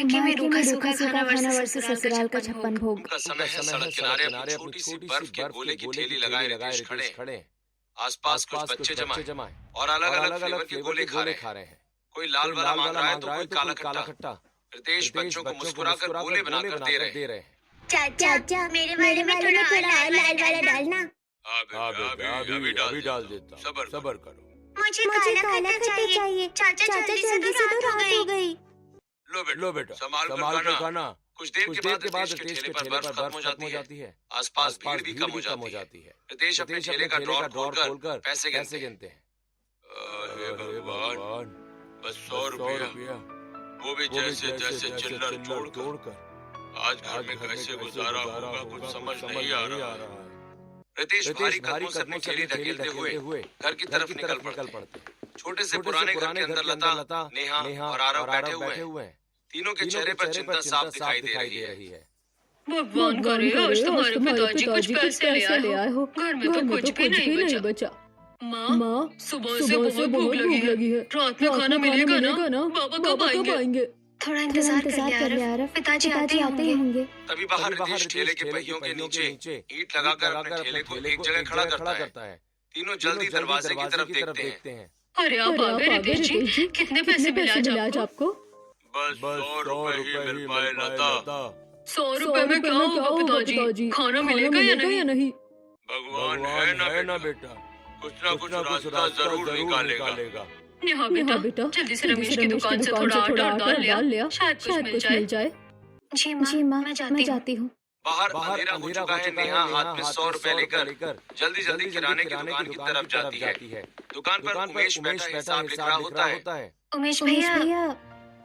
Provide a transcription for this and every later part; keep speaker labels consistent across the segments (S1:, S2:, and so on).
S1: कि मैं रूखा सूखा खाना
S2: खाना
S1: वर्सेस
S2: वर्सेस
S1: ससुराल का
S2: ससुराल का
S1: 56
S2: छप्पन
S1: भोग।
S2: भोग।
S3: का समय है सड़क किनारे अपनी छोटी सी बर्फ के गोले की ठेली लगाए रितेश खड़े हैं। आसपास कुछ बच्चे जमा हैं और अलग अलग फ्लेवर के गोले खा रहे हैं। कोई लाल वाला मांग रहा है तो कोई काला खट्टा। रितेश बच्चों को मुस्कुराकर गोले बनाकर दे रहे हैं।
S1: चाचा
S2: चाचा
S1: मेरे
S2: मेरे
S1: वाले में
S2: वाले में
S1: थोड़ा
S2: थोड़ा
S1: और
S2: और
S1: लाल वाला
S2: लाल वाला
S1: डालना।
S2: डालना।
S3: हाँ बेटा, अभी डाल देता हूँ। सब्र करो।
S1: मुझे
S2: मुझे
S1: काला
S2: काला
S1: खट्टा
S2: खट्टा
S1: चाहिए। चाचा
S2: चाचा
S1: जल्दी से तो रात हो
S2: रात हो
S1: गई।
S2: गई।
S3: लो बेटा, संभाल कर खाना। कुछ देर के बाद रितेश के ठेले पर बर्फ खत्म हो जाती है। आसपास भीड़ भी कम हो जाती है। रितेश अपने ठेले का ड्रॉर खोलकर पैसे गिनते हैं। हे भगवान, बस 100 रुपया, वो भी जैसे जैसे चिल्लर तोड़कर। आज घर में कैसे गुजारा होगा कुछ समझ नहीं आ रहा है। रितेश भारी कदमों से अपनी थैली धकेलते हुए घर की तरफ निकल पड़ते। छोटे से पुराने घर के अंदर लता, नेहा और आरव बैठे हुए हैं। तीनों के चेहरे पर चिंता साफ दिखाई दे रही है।
S4: भगवान करे आज तुम्हारे पिताजी कुछ पैसे ले आए हो। घर में तो कुछ भी नहीं बचा। माँ, सुबह से बहुत भूख लगी है। रात में खाना मिलेगा ना? पापा कब आएंगे?
S1: थोड़ा इंतजार कर ले आरव। पिताजी आते ही होंगे।
S3: तभी बाहर रितेश ठेले के पहियों के नीचे ईंट लगाकर अपने ठेले को एक जगह खड़ा करता है। तीनों जल्दी दरवाजे की तरफ देखते हैं।
S4: अरे आप आ गए रितेश जी। कितने पैसे मिले आज आपको?
S3: बस 100 रुपए ही मिल पाए लता।
S4: 100 रुपए में क्या होगा पिताजी? खाना मिलेगा या नहीं?
S3: भगवान है ना बेटा, कुछ ना कुछ रास्ता जरूर निकालेगा।
S4: नेहा बेटा जल्दी से रमेश की दुकान से थोड़ा आटा और दाल लिया, शायद कुछ मिल जाए।
S1: जी माँ मैं जाती हूँ।
S3: बाहर अंधेरा हो चुका है। नेहा हाथ में 100 रुपए लेकर जल्दी किराने की दुकान की तरफ जाती है। दुकान पर उमेश बैठा हिसाब लिख रहा होता है।
S1: उमेश भैया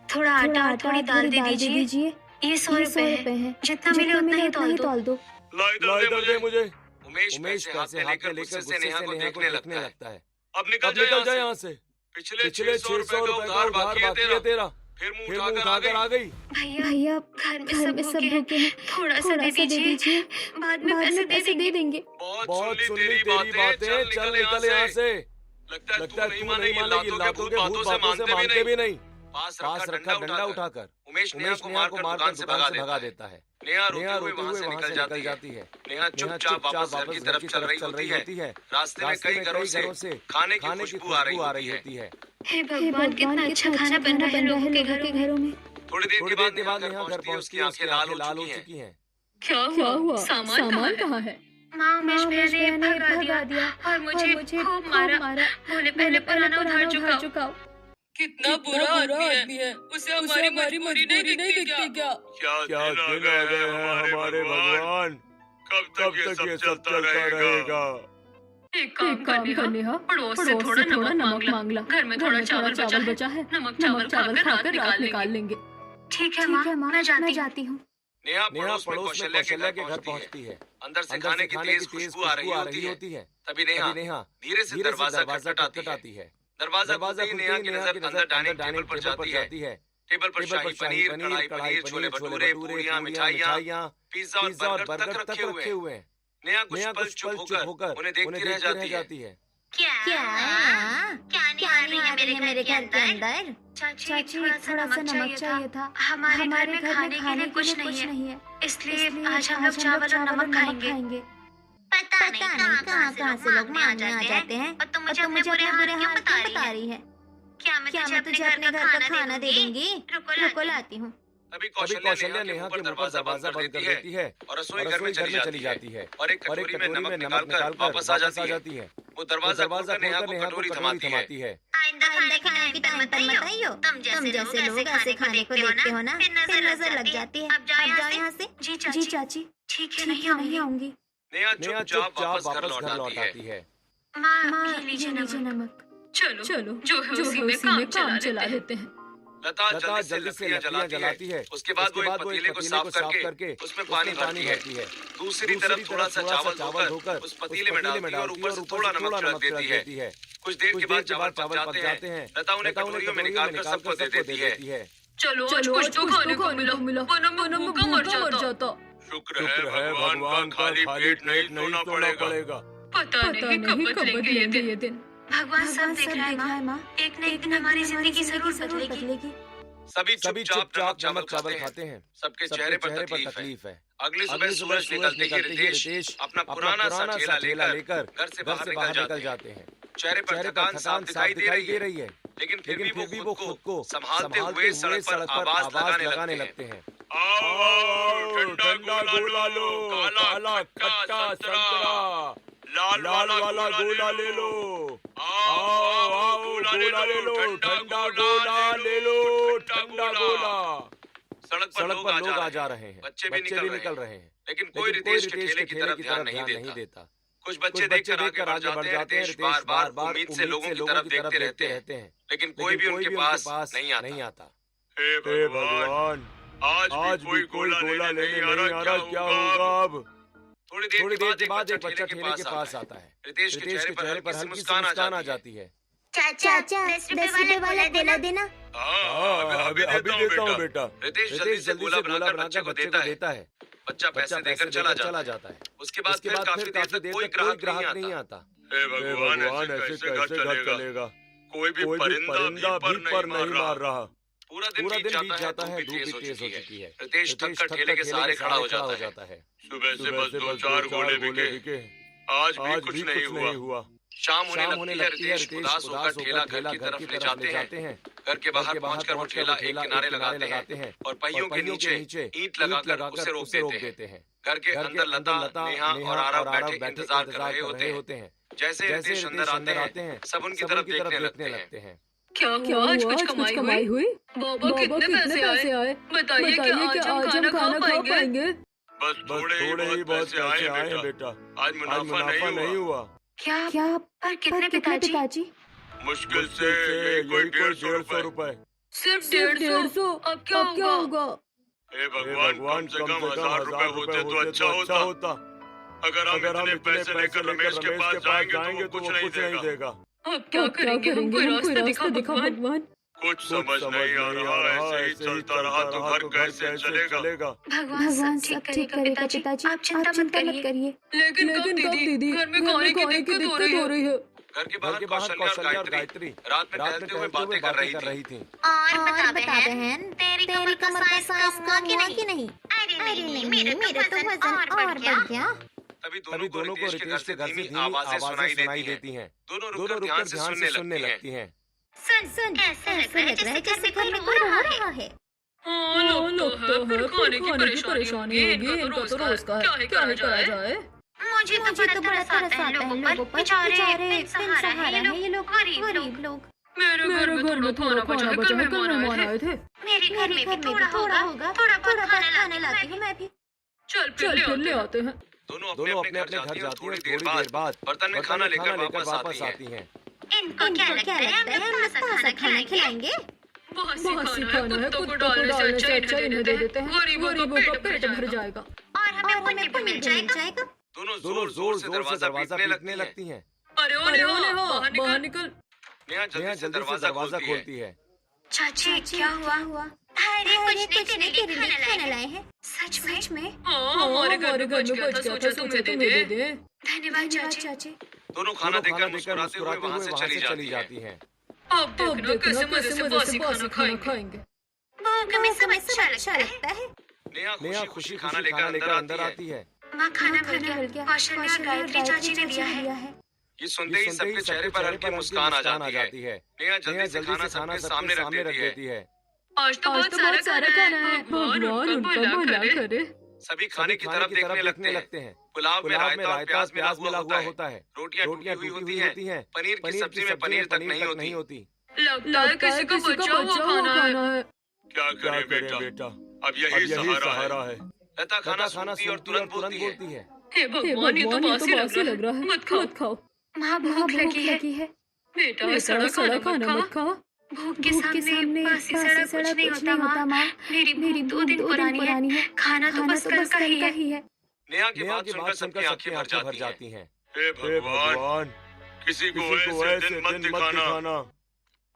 S1: थोड़ा आटा और थोड़ी दाल दे दीजिए। ये 100 रुपए है। जितना मिले उतना ही तौल दो।
S3: ला दे मुझे। उमेश पैसे हाथ में लेकर गुस्से से नेहा को देखने लगता है। अब निकल जाए यहाँ से। पिछले 600 रुपए का उधार बाकी है तेरा। फिर मुंह उठाकर आ गई।
S1: भैया घर में सब भूखे हैं। थोड़ा सा दे दीजिए। बाद में पैसे दे देंगे।
S3: बहुत सुन ली तेरी बातें, चल निकल यहाँ से। लगता है तू नहीं मानेगी, लातों के भूत बातों से मानते भी नहीं। पास रखा डंडा उठाकर उमेश नेहा को मारकर दुकान से भगा देता है। नेहा रोते हुए वहाँ से निकल जाती है। नेहा चुपचाप वापस घर की तरफ चल रही होती है। रास्ते में कई घरों से खाने की खुशबू आ रही होती है।
S1: हे भगवान कितना अच्छा खाना बन रहा है लोगों के घरों में।
S3: थोड़ी देर के बाद नेहा घर पहुँचती है। उसकी आंखें लाल हो चुकी हैं।
S4: क्या हुआ? सामान कहाँ है?
S1: माँ उमेश भैया ने भगा दिया और मुझे खूब मारा। बोले पहले पुराना उधार चुकाओ।
S4: कितना बुरा आदमी है। उसे हमारी मजबूरी नहीं दिखती क्या?
S3: क्या दिन आ गए हैं हमारे भगवान। कब तक ये सब चलता रहेगा।
S4: एक काम कर नेहा, पड़ोस से थोड़ा नमक मांग ला। घर में थोड़ा चावल बचा है। नमक चावल खाकर रात निकाल लेंगे।
S1: ठीक है माँ मैं जाती हूँ।
S3: नेहा पड़ोस में कौशल्या के घर पहुँचती है। अंदर से खाने की तेज खुशबू आ रही होती है। तभी नेहा धीरे से दरवाजा खटखटाती है। दरवाजा खुलते ही नेहा की नजर अंदर डाइनिंग टेबल पर जाती है। टेबल पर शाही पनीर, कढ़ाई पनीर, छोले भटूरे, पूरियां, मिठाइयां, पिज्जा और बर्गर तक रखे हुए हैं। नेहा कुछ पल चुप होकर उन्हें देखती रह जाती है।
S1: क्या नहीं आ रही है मेरे घर के अंदर? चाची थोड़ा सा नमक चाहिए था। हमारे घर में खाने के लिए कुछ नहीं है, इसलिए आज हम लोग चावल और नमक खाएंगे। पता नहीं कहाँ से लोग मांगने आ जाते हैं। और तुम मुझे अपने बुरे हाल क्यों बता रही है? क्या मैं तुझे अपने घर का खाना दे दूंगी? रुको लाती हूँ।
S3: तभी कौशल्या नेहा के दरवाजा बंद कर देती है और रसोई घर में चली जाती है और एक कटोरी में नमक निकालकर वापस आ जाती है। वो दरवाजा खोलकर नेहा को कटोरी थमाती है।
S1: आइंदा खाने की मत आइयो। तुम जैसे लोग ऐसे खाने को देखते हो ना, फिर नजर लग जाती है। अब जाओ यहाँ से। जी चाची ठीक है नहीं आऊंगी।
S3: नेहा चुपचाप वापस घर लौट आती है।
S1: माँ लीजिए नमक।
S4: चलो जो है उसी में काम चला लेते हैं।
S3: लता जल्दी से लकड़ियां जलाती है। उसके बाद वो एक पतीले को साफ करके उसमें पानी भरती है। दूसरी तरफ थोड़ा सा चावल धोकर उस पतीले में डालती है और ऊपर से थोड़ा नमक छिड़क देती है। कुछ देर के बाद चावल पक जाते हैं। लता उन्हें कटोरियों में निकालकर सबको दे देती है।
S4: चलो आज कुछ तो खाने को मिला वरना मैं भूखा मर जाता।
S3: शुक्र है भगवान का खाली पेट नहीं सोना पड़ेगा।
S4: पता नहीं कब बदलेंगे ये दिन।
S1: भगवान सब देख रहा है माँ। एक न एक दिन हमारी जिंदगी जरूर बदलेगी।
S3: सभी चुपचाप नमक चावल खाते हैं। सबके चेहरे पर तकलीफ है। अगली सुबह सूरज निकलते ही रितेश अपना पुराना सा ठेला लेकर घर से बाहर निकल जाते हैं। चेहरे पर थकान साफ दिखाई दे रही है, लेकिन फिर भी वो खुद को संभालते हुए सड़क पर आवाज लगाने लगते हैं। आओ ठंडा गोला लो, काला खट्टा संतरा, लाल वाला गोला ले लो। आओ गोला ले लो, ठंडा गोला ले लो, ठंडा गोला। सड़क पर लोग आ जा रहे हैं, बच्चे भी निकल रहे हैं, लेकिन कोई रितेश के ठेले की तरफ ध्यान नहीं देता। कुछ बच्चे देखकर आगे बढ़ जाते हैं। रितेश बार उम्मीद से लोगों की तरफ देखते रहते हैं, लेकिन कोई भी उनके पास नहीं आता। हे भगवान, आज भी कोई गोला लेने नहीं आ रहा, क्या होगा अब? थोड़ी देर के बाद एक बच्चा ठेले के पास आता है। रितेश के चेहरे पर हल्की सी मुस्कान आ जाती है।
S1: चाचा 10 रुपए वाला गोला देना।
S3: अभी देता हूँ बेटा। रितेश जल्दी से गोला बनाकर बच्चे को देता है। बच्चा पैसे देकर चला जाता है। उसके बाद फिर काफी देर तक कोई ग्राहक नहीं आता। हे भगवान, ऐसे कैसे घर चलेगा? कोई भी परिंदा भी पर नहीं मार रहा। पूरा दिन बीत जाता है, धूप भी तेज हो चुकी है। रितेश थक ठेले के सहारे खड़ा हो जाता है। सुबह से बस 2-4 गोले बिके, आज भी कुछ नहीं हुआ। शाम होने लगती है। रितेश उदास होकर ठेला घर की तरफ ले जाते हैं। घर के बाहर पहुंचकर वो ठेला एक किनारे लगाते हैं और पहियों के नीचे ईंट लगाकर उसे रोक देते हैं। घर के अंदर लता, नेहा और आरव बैठे इंतजार कर रहे होते हैं। जैसे रितेश अंदर आते हैं, सब उनकी तरफ देखने लगते हैं।
S4: क्या हुआ? आज कुछ कमाई हुई? बाबा कितने पैसे आए? बताइए कि आज हम खाना खा पाएंगे?
S3: बस थोड़े ही बहुत पैसे आए हैं बेटा। आज मुनाफा नहीं हुआ।
S1: क्या पर कितने पिताजी?
S3: मुश्किल से कोई 150 रुपए।
S4: सिर्फ 150? अब क्या होगा?
S3: हे भगवान, कम से कम 1000 रुपए होते तो अच्छा होता। अगर हम इतने पैसे लेकर रमेश के पास जाएंगे तो वो कुछ नहीं देगा।
S4: अब क्या करेंगे? हम कोई रास्ता दिखा भगवान।
S3: कुछ समझ नहीं आ रहा। ऐसे ही चलता रहा तो घर कैसे चलेगा?
S1: भगवान सब ठीक करेगा पिताजी, आप चिंता मत करिए।
S4: लेकिन कब दीदी? घर में खाने की दिक्कत हो रही है।
S3: घर के बाहर कौशल्या और गायत्री रात में टहलते हुए बातें कर रही थी।
S1: और बता बहन, तेरी कमर का साइज कम हुआ कि नहीं? अरे नहीं, मेरे तो वजन और बढ़ गया।
S3: तभी दोनों को रितेश के घर से धीमी आवाजें सुनाई देती हैं। दोनों रुककर ध्यान से सुनने लगती हैं।
S1: सुन, ऐसा लग रहा है जैसे घर में कोई रहा है।
S4: हाँ, लगता है खाने की परेशानी होगी। इनका तो रोज का है, क्या करा जाए?
S1: मुझे तो बड़ा तरस आता है लोगों पर। बेचारे बेसहारा हैं ये लोग, गरीब लोग।
S4: मेरे घर में थोड़ा बचा है, कल मेहमान आए थे।
S1: मेरे घर में भी थोड़ा होगा, थोड़ा बहुत खाने लाती हूँ मैं भी।
S4: चल फिर ले आते हैं।
S3: दोनों अपने घर जाती हैं। थोड़ी देर बाद बर्तन में खाना लेकर वापस आती हैं।
S1: इनको क्या लगता है हम ताज़ा खाना खिलाएंगे?
S4: बासी खाना है, कुत्तों को डालने से अच्छा इन्हें दे देते हैं। गरीबों का पेट भर जाएगा
S1: और हमें पुण्य भी मिल जाएगा।
S3: दोनों जोर से दरवाजा पीटने लगती हैं।
S4: अरे बाहर निकल।
S3: नेहा जल्दी से दरवाजा खोलती है।
S1: चाची क्या हुआ? अरे कुछ नहीं, तेरे लिए खाना लाए हैं। सच में?
S4: हमारे घर में बच गया था, सोचा तुम्हें दे दे।
S1: धन्यवाद चाची।
S3: दोनों खाना देकर मुस्कुराते हुए वहाँ से चली जाती हैं।
S4: अब देखना कैसे मजे से बासी खाना खाएंगे।
S1: भूख में सब अच्छा लगता है।
S3: नेहा खुशी खाना लेकर अंदर आती है।
S1: माँ खाना भर गया। कौशल्या और गायत्री चाची ने दिया है।
S3: ये सुनते ही सबके चेहरे पर हल्की मुस्कान आ जाती है। नेहा जल्दी से खाना सबके सामने रख देती है।
S4: आज तो बहुत सारा खाना है, भगवान उनका भला करे।
S3: सभी खाने की तरफ देखने लगते हैं। पुलाव में रायता और प्याज मिला हुआ होता है। रोटियां टूटी हुई होती हैं। पनीर की सब्जी में पनीर तक नहीं होती।
S4: लगता है किसी का बचा हुआ खाना है।
S3: क्या करे बेटा, अब यही सहारा है। लता खाना सुनती और तुरंत बोलती है।
S4: हे भगवान, ये तो बासी लग रहा है, मत खाओ।
S1: माँ भूख लगी है।
S4: बेटा सड़ा खाना मत खा।
S1: भूख के सामने बासी सड़ा कुछ नहीं होता माँ। मेरी भूख 2 दिन पुरानी है। खाना तो बस कल का ही है।
S3: नेहा की बात सुनकर सबकी आंखें भर जाती हैं। हे भगवान, किसी को ऐसे दिन मत दिखाना।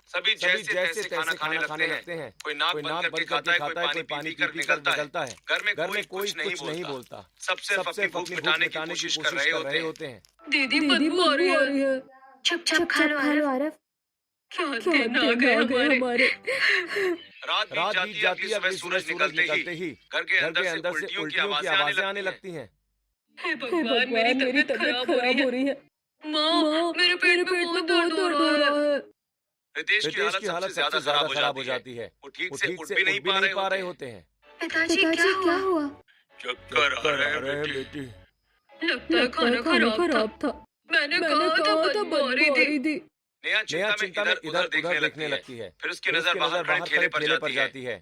S3: सभी जैसे तैसे खाना खाने लगते हैं। कोई नाक बंद करके खाता है, कोई पानी पीकर निकलता है। घर में कोई कुछ नहीं बोलता। सबसे अपनी भूख मिटाने की कोशिश कर रहे होते हैं।
S4: दीदी बदबू आ रही है।
S1: चुप खा लो आरव।
S4: क्या दिन आ गए हमारे।
S3: रात बीत जाती है, अगली सूरज निकलते ही घर के अंदर से उल्टियों की आवाजें आने लगती हैं।
S4: हे भगवान, मेरी तबीयत खराब हो रही है। माँ, मेरे पेट में बहुत दर्द हो रहा है।
S3: रितेश की हालत सबसे ज्यादा खराब हो जाती है। वो ठीक से उठ भी नहीं पा रहे होते हैं।
S1: पिताजी क्या हुआ?
S3: चक्कर आ रहे हैं बेटी।
S4: लगता है खाना खराब था। मैंने कहा था बदबू आ रही थी।
S3: नेहा चिंता में इधर उधर देखने लगती है। फिर उसकी नजर बाहर खड़े ठेले पर जाती है।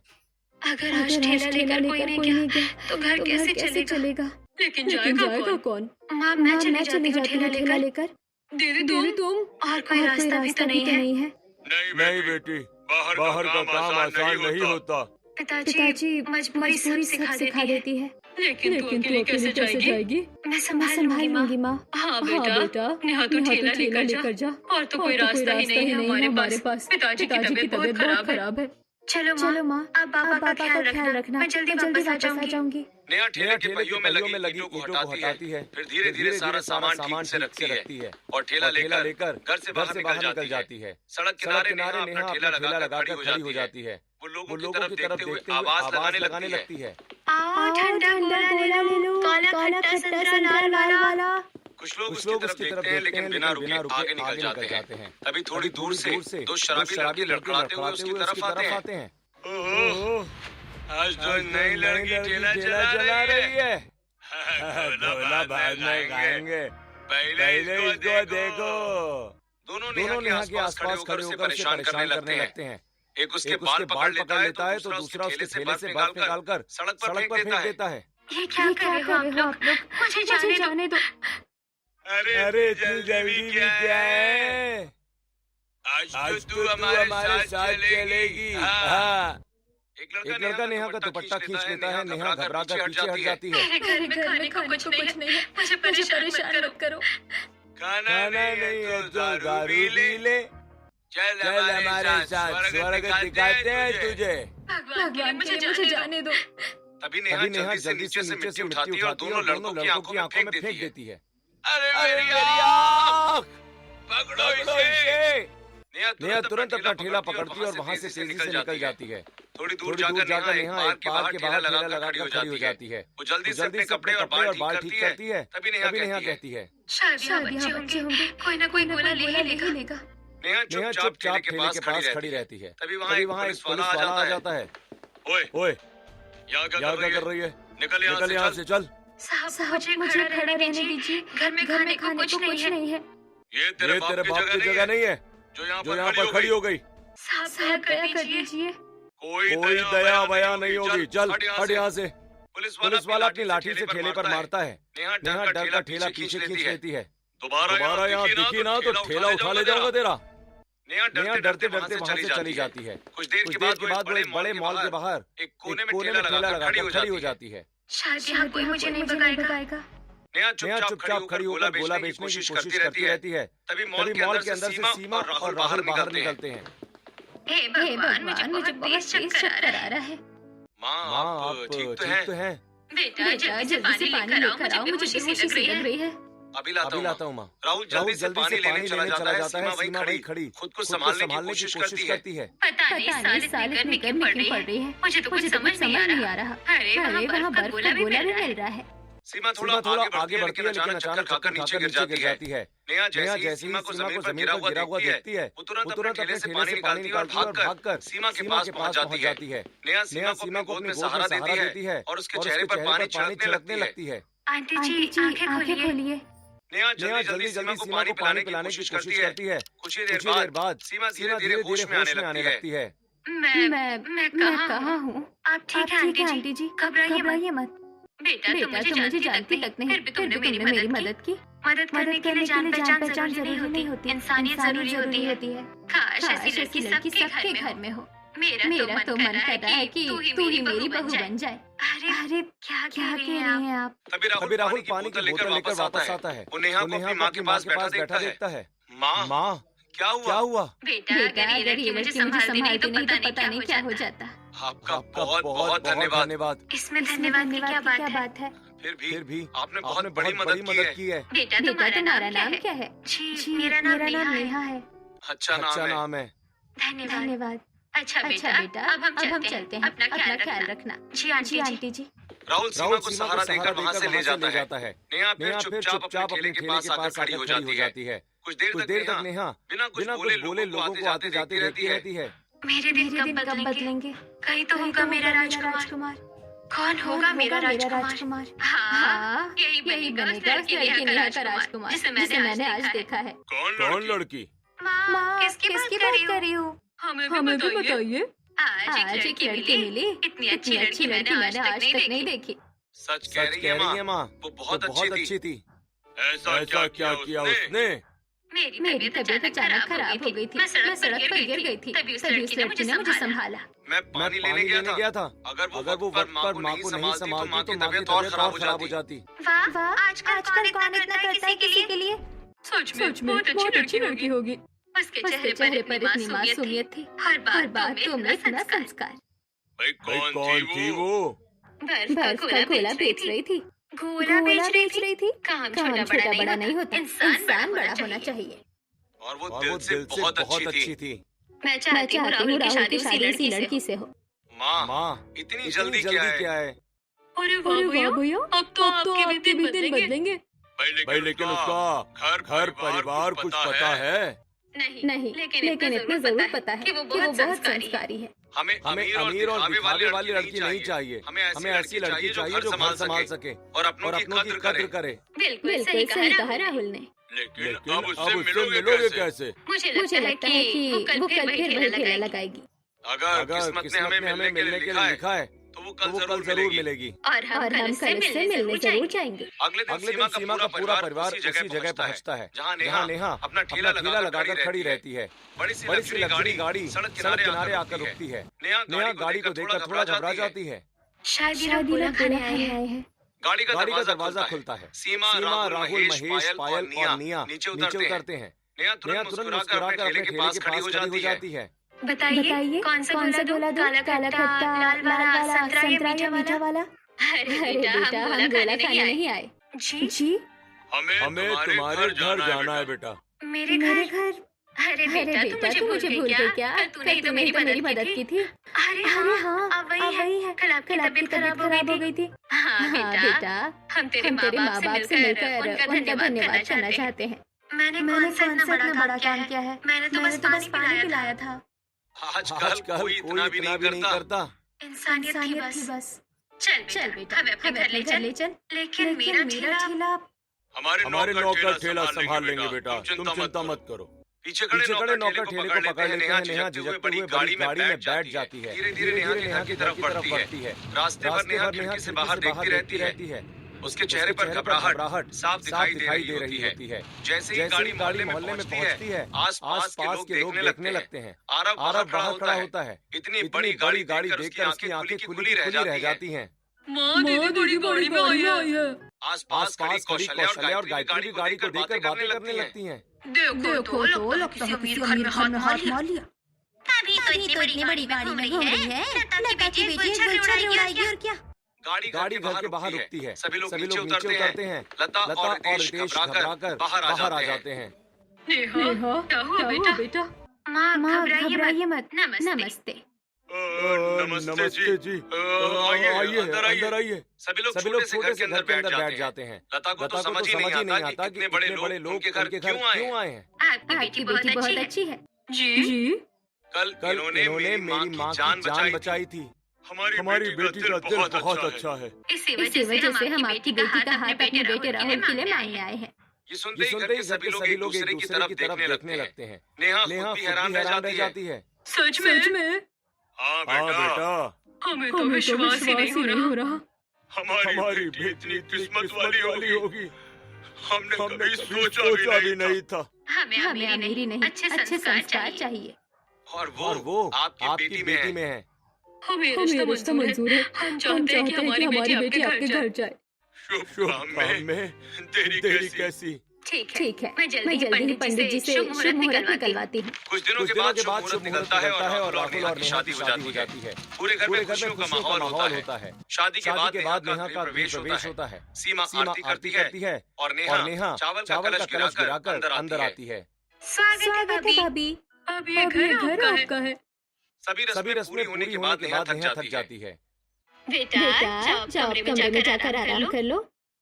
S1: अगर आज ठेला लेकर कोई नहीं गया तो घर कैसे चलेगा?
S4: लेकिन जाएगा कौन?
S1: माँ, मैं चली जाती हूँ ठेला लेकर।
S4: दीदी तुम?
S1: और कोई रास्ता भी तो नहीं है।
S3: नहीं बेटी, बाहर का काम आसान नहीं होता।
S1: पिताजी मजबूरी सब सिखा देती है।
S4: लेकिन तू अकेले कैसे जाएगी?
S1: मैं संभाल लूंगी माँ।
S4: हाँ बेटा, नेहा तू ठेला लेकर जा। और तो कोई रास्ता ही नहीं है हमारे पास। पिताजी की तबीयत बहुत खराब है।
S1: चलो माँ, आप पापा का ख्याल रखना। मैं जल्दी वापस आ जाऊंगी।
S3: नेहा ठेले के पहियों में लगी ईंटों को हटाती है। फिर धीरे धीरे सारा सामान ठीक से रखती है और ठेला लेकर घर से बाहर निकल जाती है। सड़क किनारे नेहा अपना ठेला लगाकर खड़ी हो जाती है। वो लोगों की तरफ देखते हुए आवाज लगाने लगती है।
S1: आओ ठंडा गोला ले लो, काला खट्टा संतरा लाल वाला।
S3: कुछ लोग उसकी तरफ देखते हैं लेकिन बिना रुके आगे निकल जाते हैं। तभी थोड़ी दूर से दो शराबी लड़के लड़खड़ाते हुए उसकी तरफ आते हैं। ओहो, आज तो नई लड़की ठेला चला रही है। ढोला बाद में गाएंगे, पहले इसको देखो। दोनों नेहा के आसपास खड़े होकर परेशान करने लगते हैं। एक उसके बाल पकड़ लेता है तो दूसरा उसके थैले से बाल निकालकर सड़क पर फेंक देता है।
S1: ये क्या कर रहे हो आप लोग? मुझे जाने दो।
S3: अरे तू जल्दी क्या है? आज तो तू हमारे साथ चलेगी। हाँ। एक लड़का नेहा का दुपट्टा खींच लेता है। नेहा घबरा कर पीछे हट जाती है।
S1: मेरे घर में खाने को कुछ नहीं है। मुझे परेशान मत करो।
S3: खाना नहीं है तो दारू पी ले। चल हमारे साथ स्वर्ग दिखाते हैं तुझे।
S1: भगवान मुझे जाने दो।
S3: तभी नेहा जल्दी से नीचे से उठाती है और दोनों लड़कों की आंखों में फेंक देती है। अरे मेरी आँख! पकड़ो इसे! नेहा तुरंत अपना ठेला पकड़ती है और वहाँ से तेजी से निकल जाती है। थोड़ी दूर जाकर नेहा एक पार्क के बाहर ठेला लगाकर खड़ी हो जाती है। वो जल्दी से अपने कपड़े और बाल ठीक करती है। तभी नेहा कहती है,
S1: शादियाँ बच्चे होंगे, कोई ना कोई गोला ले ही लेगा।
S3: नेहा चुपचाप ठेले के पास खड़ी रहती है। तभी वहाँ एक पुलिस वाला आ जाता है। ओए, यहाँ क्या कर रही है? निकल यहाँ से, चल।
S1: साहब मुझे खड़ा रहने दीजिए। घर में खाने को कुछ नहीं है।
S3: ये तेरे बाप की जगह नहीं है जो यहाँ पर खड़ी हो गई।
S1: साहब दया कर दीजिए।
S3: कोई दया वया नहीं होगी। चल हट यहाँ से। पुलिस वाला अपनी लाठी से ठेले पर मारता है। नेहा डर का ठेला पीछे खींच लेती है। दोबारा यहाँ दिखी ना तो ठेला उठा ले जाऊंगा तेरा। नेहा डरते वहाँ से चली जाती है। कुछ देर के बाद बड़े मॉल के बाहर एक कोने में ठेला लगाकर खड़ी हो जाती है।
S1: शायद यहाँ कोई मुझे नहीं भगाएगा।
S3: नेहा चुपचाप खड़ी होकर गोला बेचने की कोशिश करती रहती है। तभी मॉल के अंदर से सीमा और राहुल बाहर निकलते हैं।
S1: हे भगवान, मुझे बहुत तेज चक्कर आ रहा है।
S3: माँ, आप ठीक तो हैं?
S1: बेटा जल्दी से पानी लेकर आओ, मुझे बेहोशी सी लग रही है।
S3: अभी लाता हूँ माँ। राहुल जल्दी से पानी लेने चला जाता है। सीमा वहीं खड़ी खुद को संभालने की कोशिश करती है।
S1: पता नहीं साल इतनी गर्मी क्यों पड़ रही है। मुझे तो कुछ समझ नहीं आ रहा। अरे वहाँ बर्फ का गोला भी मिल रहा है।
S3: सीमा थोड़ा आगे बढ़ती है लेकिन अचानक खाकर नीचे गिर जाती है। नेहा जैसे सीमा को जमीन पर गिरा हुआ देखती है, वो तुरंत अपने ठेले से पानी निकालती है और भागकर सीमा के पास पहुंच जाती है। नेहा सीमा को अपने सहारा देती है और उसके चेहरे पर पानी छिड़कने लगती है।
S1: आंटी जी आंखें खोलिए।
S3: नेहा जल्दी सीमा को पानी पिलाने की कोशिश करती है। कुछ ही देर बाद सीमा धीरे होश में आने लगती है।
S1: मैं कहाँ हूँ? आप ठीक है आंटी जी, घबराइए मत। बेटा तुम मुझे जानती तक नहीं, फिर भी तुमने मेरी मदद की। मदद करने के लिए जान पहचान जरूरी नहीं होती, इंसानियत जरूरी होती है। काश ऐसी लड़की सबके घर में हो। मेरा तो मन कर रहा है कि तू ही मेरी बहू बन जाए। अरे क्या कह रही हैं आप?
S3: तभी राहुल पानी की बोतल लेकर वापस आता है। वो नेहा को अपनी माँ के पास बैठा देखता है। माँ, क्या हुआ?
S1: बेटा अगर ये लड़की मुझे संभालती नहीं तो पता नहीं क्या हो जाता।
S3: आपका बहुत धन्यवाद।
S1: इसमें धन्यवाद की क्या बात है?
S3: फिर भी आपने बहुत बड़ी मदद की है।
S1: बेटा तुम्हारा नाम क्या है? जी मेरा नाम नेहा है।
S3: अच्छा नाम है।
S1: धन्यवाद। अच्छा बेटा, अब हम चलते हैं। अपना ख्याल रखना। जी आंटी जी।
S3: राहुल सीमा को सहारा देकर वहाँ से ले जाता है। नेहा फिर चुपचाप अपने ठेले के पास आकर खड़ी हो जाती है। कुछ देर तक नेहा बिना कुछ बोले लोगों को आते जाते रहती है।
S1: मेरे दिन कब बदलेंगे? कहीं तो होगा मेरा राजकुमार। कौन होगा मेरा राजकुमार? हाँ, यही बनेगा नेहा का राजकुमार जिसे मैंने आज देखा है।
S3: कौन लड़की?
S1: माँ, किसकी बात कर रही हो?
S4: हमें भी बताइए।
S1: आज एक लड़की मिली, इतनी अच्छी लड़की मैंने आज तक नहीं देखी।
S3: सच कह रही है माँ, वो बहुत अच्छी थी। ऐसा क्या किया उसने?
S1: मेरी तबीयत अचानक खराब हो गई थी। मैं सड़क पर गिर गई थी। तभी उस लड़की ने मुझे संभाला।
S3: मैं पानी लेने गया था। अगर वो वक्त पर माँ को नहीं संभालती तो माँ की तबीयत और खराब हो जाती।
S1: वाह, आजकल कौन इतना करता है किसी के लिए?
S4: सच में बहुत अच्छी लड़की होगी।
S1: उसके चेहरे पर इतनी मासूमियत थी। हर बात तुमने इतना संस्कार।
S3: भाई कौन थी वो?
S1: बर्फ का गोला बेच रही थी। गोला बेच रही थी। काम छोटा बड़ा नहीं होता, इंसान बड़ा होना चाहिए।
S3: और वो दिल से बहुत अच्छी थी।
S1: मैं चाहती हूँ राहुल की शादी उसी लड़की से हो।
S3: माँ, इतनी जल्दी क्या है?
S4: अरे वाह भैया, अब तो आपके भी दिन बदलेंगे।
S3: भाई लेकिन उसका घर परिवार कुछ पता है?
S1: नहीं, लेकिन इतना जरूर पता है कि वो बहुत संस्कारी है।
S3: हमें अमीर और दिखावे वाली लड़की नहीं चाहिए। हमें ऐसी लड़की चाहिए जो घर संभाल सके और अपनों की कद्र करे।
S1: बिल्कुल सही कहा राहुल ने।
S3: लेकिन अब उससे मिलोगे कैसे?
S1: मुझे लगता है कि वो कल फिर वही ठेला लगाएगी।
S3: अगर किस्मत ने हमें मिलने के लिए लिखा है तो वो कल जरूर मिलेगी।
S1: और हम कल इससे मिलने जरूर जाएंगे।
S3: अगले दिन सीमा का पूरा परिवार उसी जगह पहुंचता है जहां नेहा अपना ठेला लगाकर खड़ी रहती है। बड़ी सी लग्जरी गाड़ी सड़क किनारे आकर रुकती है। नेहा गाड़ी को देखकर थोड़ा घबरा जाती है।
S1: शायद ये लोग खाना खाने आए हैं।
S3: गाड़ी का दरवाजा खुलता है। सीमा, राहुल, महेश, पायल और निया नीचे उतरते हैं। नेहा तुरंत मुस्कुराकर अपने ठेले के पास खड़ी हो जाती है।
S1: बताइए कौन सा गोला दूं? काला खट्टा, लाल वाला, संतरा या मीठा वाला? अरे बेटा, हम गोला खाने नहीं आए। जी?
S3: हमें तुम्हारे घर जाना है बेटा।
S1: मेरे घर? अरे बेटा, तू मुझे भूल गई क्या? तूने ही तो मेरी मदद की थी। अरे हाँ, अब वही है। कल आपकी तबीयत खराब हो गई थी। हाँ बेटा, हम तेरे माँ बाप से मिलकर उनका धन्यवाद करना चाहते हैं। मैंने कौन सा इतना बड़ा काम किया है? मैंने तो बस पानी पिलाया था।
S3: आजकल कोई इतना भी नहीं करता।
S1: इंसानियत थी बस। चल बेटा, हमें अपने घर ले चल। लेकिन मेरा ठेला।
S3: हमारे नौकर ठेला संभाल लेंगे बेटा, तुम चिंता मत करो। पीछे खड़े नौकर ठेले को पकड़ लेते हैं। नेहा झिझकते हुए बड़ी गाड़ी में बैठ जाती है। धीरे नेहा की तरफ बढ़ती है। रास्ते पर नेहा खिड़की से बाहर देखती रहती है। उसके चेहरे पर घबराहट साफ दिखाई दे रही होती है। जैसे ही गाड़ी मोहल्ले में पहुंचती है, आस-पास के लोग देखने लगते हैं। आरव बाहर खड़ा होता है। इतनी बड़ी गाड़ी देखकर उसकी आंखें खुली रह जाती हैं।
S4: माँ दीदी बड़ी गाड़ी में आई है।
S3: आस-पास खड़ी कौशल्या और गायत्री भी गाड़ी को देखकर बातें करने लगती हैं।
S4: देखो तो लगता है किसी अमीर खान ने हाथ मार लिया।
S1: तभी तो इतनी बड़ी गाड़ी में घूम रही है। लता की बेटी गुलछर्रे उड़ाएगी और क्या?
S3: गाड़ी घर के बाहर रुकती है। सभी लोग नीचे उतरते हैं। लता और रितेश घबराकर बाहर आ जाते हैं।
S4: नेहा, क्या हुआ बेटा?
S1: माँ घबराइए मत। नमस्ते।
S3: नमस्ते जी। आइए अंदर आइए। सभी लोग छोटे से घर के अंदर बैठ जाते हैं। लता को तो समझ ही नहीं आता कि इतने बड़े लोग उनके घर क्यों आए हैं।
S1: आपकी बेटी बहुत अच्छी है।
S4: जी?
S3: कल इन्होंने मेरी माँ की जान बचाई थी। हमारी बेटी का दिल बहुत अच्छा है।
S1: इसी वजह से हम आपकी बेटी का हाथ अपने बेटे राहुल के लिए मांगने आए हैं।
S3: ये सुनते ही घर के सभी लोग एक दूसरे की तरफ देखने लगते हैं। नेहा खुद भी हैरान रह जाती है।
S4: सच में?
S3: हाँ बेटा,
S4: हमें तो विश्वास ही नहीं हो रहा।
S3: हमारी बेटी इतनी किस्मत वाली होगी, हमने कभी सोचा भी नहीं था।
S1: हमें अमीरी नहीं, अच्छे संस्कार चाहिए।
S3: और वो आपकी बेटी में है।
S4: हमें रिश्ता मंजूर है। हम चाहते हैं कि हमारी बेटी आपके घर जाए।
S3: शुभ काम में देरी कैसी?
S1: ठीक है, मैं जल्दी ही पंडित जी से शुभ मुहूर्त निकलवाती हूँ।
S3: कुछ दिनों के बाद शुभ मुहूर्त निकलता है और राहुल और नेहा की शादी हो जाती है। पूरे घर में खुशियों का माहौल होता है। शादी के बाद नेहा का प्रवेश होता है। सीमा आरती करती है और नेहा चावल का कलश गिराकर अंदर आती है।
S1: स्वागत है भाभी।
S4: अब ये घर आपका है।
S3: सभी रस्में पूरी होने के बाद नेहा थक जाती है।
S4: बेटा जाओ कमरे में जाकर आराम कर लो।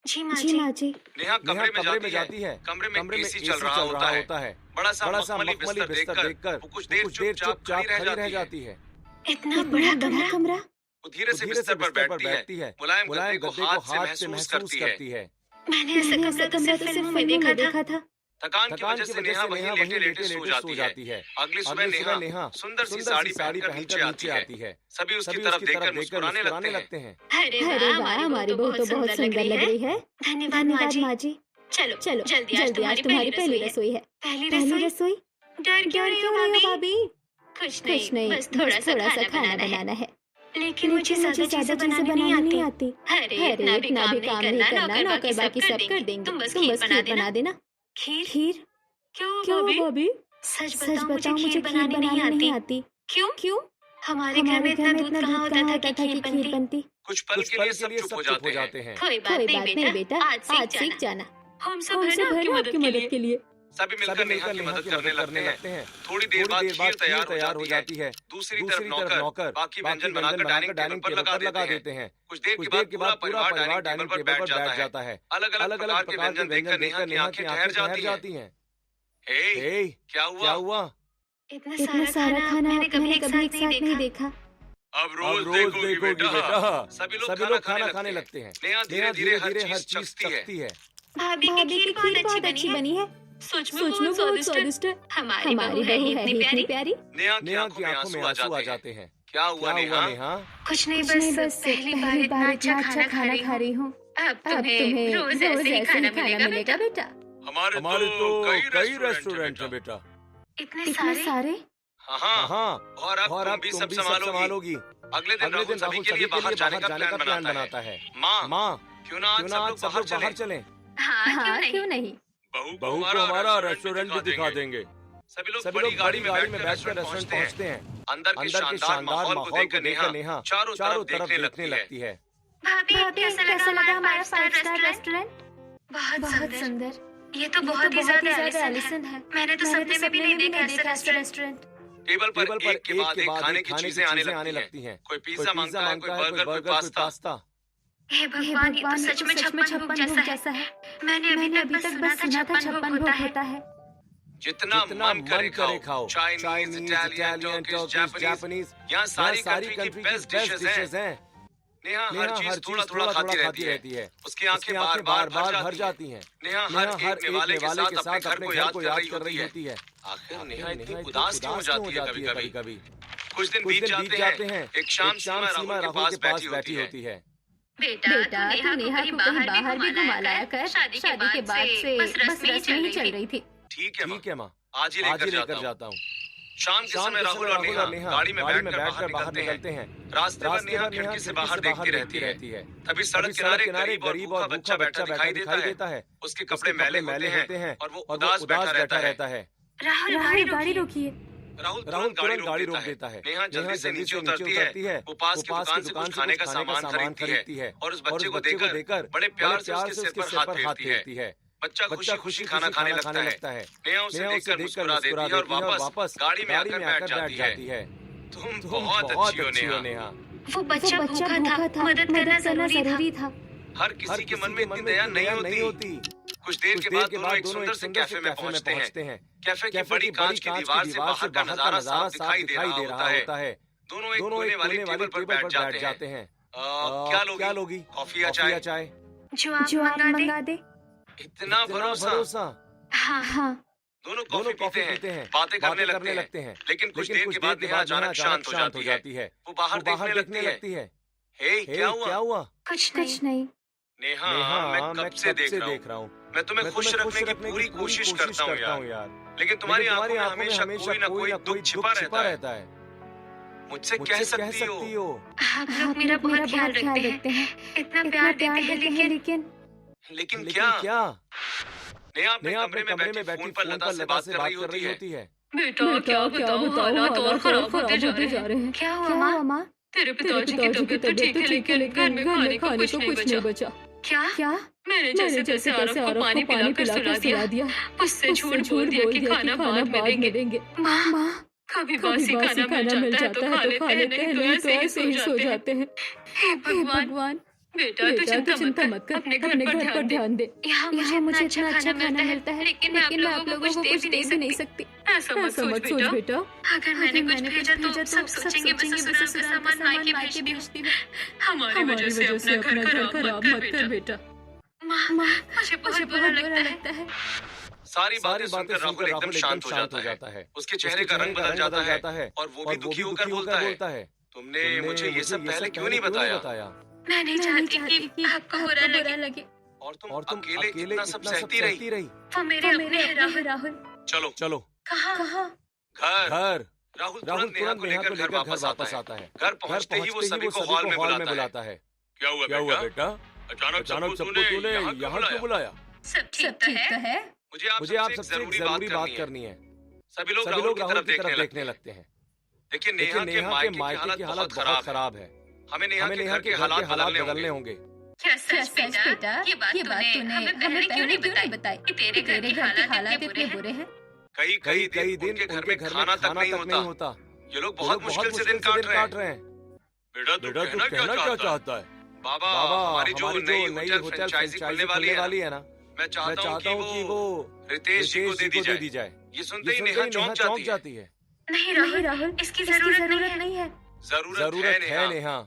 S1: जी माँ
S3: नेहा कमरे में जाती है। कमरे में एसी चल रहा होता है। बड़ा सा मखमली बिस्तर देखकर वो कुछ देर चुपचाप खड़ी रह जाती है।
S1: इतना बड़ा कमरा।
S3: वो धीरे से बिस्तर पर बैठती है। मुलायम गद्दे को हाथ से महसूस करती है।
S1: मैंने ऐसा कमरा तो सिर्फ फिल्मों में देखा था।
S3: थकान की वजह से नेहा वहीं लेटे सो जाती है। अगली सुबह नेहा सुंदर सी साड़ी पहनकर नीचे आती है। सभी उसकी तरफ देखकर मुस्कुराने लगते हैं।
S1: अरे वाह, हमारी बहू तो बहुत सुंदर लग रही है। धन्यवाद माँ जी। चलो जल्दी आज तुम्हारी पहली रसोई है। पहली रसोई? डर क्यों रही हो भाभी? कुछ नहीं, बस थोड़ा सा खाना बनाना है। लेकिन मुझे ज्यादा चीजें बनानी नहीं आती। अरे इतना भी काम नहीं करना, नौकर बाकी सब कर देंगे। तुम बस खीर बना देना। खीर? क्यों भाभी? सच बताओ मुझे खीर बनानी नहीं आती। क्यों? हमारे घर में इतना दूध कहाँ होता था कि खीर बनती?
S3: कुछ पल के लिए सब चुप हो जाते हैं।
S1: कोई बात नहीं बेटा, आज सीख जाना। हम सब है ना आपकी मदद के लिए।
S3: सभी मिलकर नेहा की मदद करने लगते हैं। थोड़ी देर बाद खीर तैयार हो जाती है। दूसरी तरफ नौकर बाकी व्यंजन बनाकर डाइनिंग टेबल पर लगा देते हैं। कुछ देर के बाद पूरा परिवार डाइनिंग टेबल पर बैठ जाता है। अलग-अलग प्रकार के व्यंजन देखकर नेहा की आंखें ठहर जाती हैं। हे, क्या हुआ?
S1: इतना सारा खाना मैंने कभी एक साथ नहीं देखा।
S3: अब रोज देखोगी बेटा। सभी लोग खाना खाने लगते हैं। नेहा धीरे-धीरे हर चीज चखती है।
S1: भाभी की खीर बहुत अच्छी बनी है। सच में बहुत स्वादिष्ट है। हमारी बहू है इतनी प्यारी।
S3: नेहा की आंखों में आंसू आ जाते हैं। क्या हुआ नेहा?
S1: कुछ नहीं, बस पहली बार इतना अच्छा खाना खा रही हूँ। अब तुम्हें रोज ऐसे ही खाना मिलेगा बेटा।
S3: हमारे तो कई रेस्टोरेंट हैं बेटा।
S1: इतने सारे?
S3: हाँ। और अब तुम भी सब संभालोगी। अगले दिन राहुल सभी के लिए बाहर जाने का प्लान बनाता है। माँ, क्यों ना आज सब लोग बाहर चलें?
S1: हाँ, क्यों नहीं?
S3: बहू को हमारा रेस्टोरेंट भी दिखा देंगे। सभी लोग बड़ी गाड़ी में बैठकर रेस्टोरेंट पहुँचते हैं। अंदर के शानदार माहौल को देखकर नेहा चारों तरफ देखने लगती है।
S1: भाभी कैसा लगा हमारा 5 स्टार रेस्टोरेंट? बहुत सुंदर। ये तो बहुत ही ज्यादा एलिसन है। मैंने तो सपने में भी नहीं देखा ऐसा रेस्टोरेंट।
S3: टेबल पर एक के बाद एक खाने की चीजें आने लगती हैं। कोई पिज्जा मांगता है, कोई बर्गर, कोई पास्ता।
S1: हे भगवान, ये तो सच में 56 भोग जैसा है। मैंने अभी तक सुना था 56 भोग होता है।
S3: जितना मन करे खाओ। चाइनीज, इटालियन, टर्किश, जापानीज, यहाँ सारी कंट्री की बेस्ट डिशेस हैं। नेहा हर चीज थोड़ा खाती रहती है। उसकी आंखें बार भर जाती हैं। नेहा हर एक मेवाले के साथ अपने घर को याद कर रही होती है। आखिर नेहा इतनी उदास क्यों हो जाती है कभी? कुछ दिन बीत जाते हैं। एक शाम सीमा राहुल के पास बैठी होती है।
S1: बेटा तू नेहा को कहीं बाहर भी घुमा लाया कर। शादी के बाद से बस रस्में ही चल रही थी।
S3: ठीक है माँ, आज ही लेकर जाता हूँ। शाम के समय राहुल और नेहा गाड़ी में बैठकर बाहर निकलते हैं। रास्ते पर नेहा खिड़की से बाहर देखती रहती है। तभी सड़क किनारे गरीब और भूखा बच्चा दिखाई देता है। उसके कपड़े मैले होते हैं और वो उदास बैठा रहता है।
S1: राहुल गाड़ी रोकिए।
S3: राहुल तुरंत गाड़ी रोक देता है। नेहा जल्दी से नीचे उतरती है। वो पास की दुकान से कुछ खाने का सामान खरीदती है और उस बच्चे को देखकर बड़े प्यार से उसके सिर पर हाथ फेरती है। बच्चा खुशी खाना खाने लगता है। नेहा उसे देखकर मुस्कुरा देती है और वापस गाड़ी में आकर बैठ जाती है। तुम बहुत अच्छी हो नेहा।
S1: वो बच्चा भूखा था, मदद करना जरूरी था।
S3: हर किसी के मन में इतनी दया नहीं होती। कुछ देर के बाद दोनों एक सुंदर से कैफे में पहुंचते हैं। कैफे की बड़ी कांच की दीवार से बाहर का नजारा साफ दिखाई दे रहा होता है। दोनों एक कोने वाली टेबल पर बैठ जाते हैं। क्या लोगी? कॉफी या चाय?
S1: जो आप मंगा दे।
S3: इतना भरोसा।
S1: हाँ।
S3: दोनों कॉफी पीते हैं, बातें करने लगते हैं। लेकिन कुछ देर के बाद नेहा अचानक शांत हो जाती है। वो बाहर देखने लगती है। हे, क्या हुआ?
S1: कुछ नहीं।
S3: नेहा, मैं कब से देख रहा हूँ। मैं तुम्हें खुश रखने की पूरी कोशिश करता हूँ यार। लेकिन तुम्हारी आंखों में हमेशा कोई ना कोई दुख छिपा रहता है। मुझसे कह सकती हो।
S1: आप लोग मेरा बहुत ख्याल रखते हैं। इतना प्यार देते हैं
S3: लेकिन क्या? नेहा अपने कमरे में बैठी फोन पर लता से बात कर रही होती है।
S4: बेटा क्या बताऊं, हालात और खराब होते जा रहे हैं।
S1: क्या हुआ माँ?
S4: तेरे पिताजी की तबीयत तो ठीक है, लेकिन घर में खाने को कुछ नहीं बचा।
S1: क्या?
S4: मैंने जैसे आरव को पानी पिलाकर सुला दिया। उससे झूठ बोल दिया कि खाना बाद में देंगे।
S1: माँ,
S4: कभी बासी खाना मिल जाता है तो खा लेते हैं, नहीं तो ऐसे ही सो जाते हैं। हे भगवान, बेटा तू चिंता मत कर, अपने घर पर ध्यान दे।
S1: यहाँ मुझे इतना अच्छा खाना मिलता है, लेकिन मैं आप लोगों को कुछ दे भी नहीं सकती।
S4: ऐसा मत सोच बेटा।
S1: अगर मैंने कुछ भेजा तो सब सोचेंगे बस ससुराल का सामान मायके भेजती हूँ।
S4: हमारी वजह से अपना घर खराब मत कर बेटा।
S1: माँ, मुझे बहुत बुरा लगता है।
S3: सारी बातें सुनकर राहुल एकदम शांत हो जाता है। उसके चेहरे का रंग बदल जाता है और वो भी दुखी होकर बोलता है, तुमने मुझे ये सब पहले क्यों नहीं बताया?
S1: मैं नहीं चाहती कि आपको बुरा लगे।
S3: और तुम अकेले इतना सब सहती रही।
S1: वो मेरे अपने हैं राहुल।
S3: चलो।
S1: कहाँ?
S3: घर। राहुल तुरंत नेहा को लेकर घर वापस आता है। घर पहुंचते ही वो सभी को हॉल में बुलाता है। क्या हुआ बेटा? अचानक सबको तूने यहाँ क्यों बुलाया?
S1: सब ठीक तो है?
S3: मुझे आप सबसे एक जरूरी बात करनी है। सभी लोग राहुल की तरफ देखने लगते हैं। देखिए नेहा के मायके की हालत बहुत खराब है। हमें नेहा के घर के हालात बदलने होंगे।
S1: क्या सच बेटा? ये बात तूने हमें पहले क्यों नहीं बताई कि तेरे घर के हालात इतने बुरे हैं?
S3: कई दिन उनके घर में खाना तक नहीं होता। ये लोग बहुत मुश्किल से दिन काट रहे हैं। बेटा तू कहना क्या चाहता है? बाबा हमारी जो नई होटल फ्रेंचाइजी खुलने वाली है ना, मैं चाहता हूँ कि वो रितेश जी को दे दी जाए। ये सुनते ही नेहा चौंक जाती है।
S1: नहीं राहुल, इसकी जरूरत नहीं है।
S3: जरूरत है नेहा।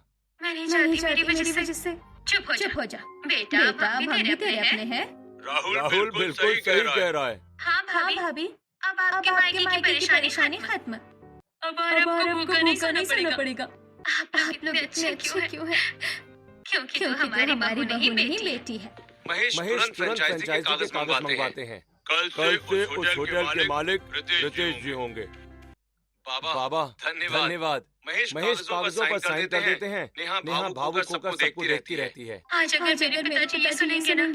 S1: मैं नहीं चाहती मेरी वजह से। चुप हो जा बेटा, भाभी तेरे अपने हैं।
S3: राहुल बिल्कुल सही कह रहा है।
S1: हाँ भाभी, अब आपके मायके की परेशानी खत्म।
S4: अब आपको भूखा नहीं सोना पड़ेगा।
S1: आप लोग इतने अच्छे क्यों हैं? क्योंकि तो हमारी बहू नहीं बेटी है।
S3: महेश तुरंत फ्रेंचाइजी के कागज मंगवाते हैं। कल से उस होटल के मालिक रितेश जी होंगे। बाबा धन्यवाद। महेश कागजों पर साइन कर देते हैं। नेहा भावुक होकर सबको देखती रहती है।
S1: आज अगर मेरे पिताजी ये सुनेंगे ना,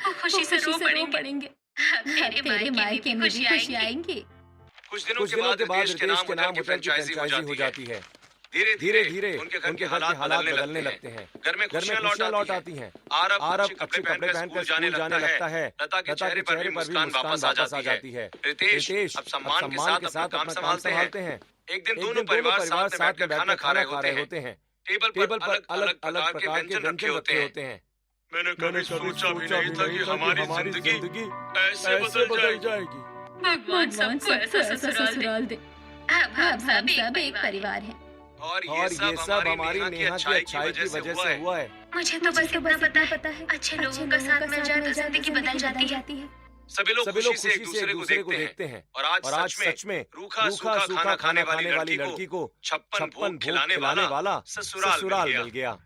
S1: वो खुशी से रो पड़ेंगे। तेरे मायके में भी खुशी आएंगी।
S3: कुछ दिनों के बाद रितेश के नाम होटल की फ्रेंचाइजी हो जाती है। धीरे उनके घर के हालात बदलने लगते हैं। घर में खुशियां लौट आती हैं। आरव अच्छे कपड़े पहनकर स्कूल जाने लगता है। लता के चेहरे पर भी मुस्कान वापस आ जाती है। रितेश अब सम्मान के साथ अपना काम संभालते हैं। एक दिन दोनों परिवार साथ में बैठकर खाना खा रहे होते हैं। टेबल पर अलग प्रकार के व्यंजन रखे होते हैं। मैंने कभी सोचा भी नहीं था कि हमारी जिंदगी ऐसे बदल जाएगी।
S4: भगवान सबको ऐसा ससुराल दे।
S1: हम सब एक परिवार हैं।
S3: और ये सब हमारी नेहा की अच्छाई की वजह से हुआ है।
S1: मुझे तो बस इतना पता है, अच्छे लोगों का साथ मिल जाए तो जिंदगी बदल जाती है।
S3: सभी लोग खुशी से एक दूसरे को देखते हैं। और आज सच में रूखा सूखा खाना खाने वाली लड़की को 56 भोग खिलाने वाला ससुराल मिल गया।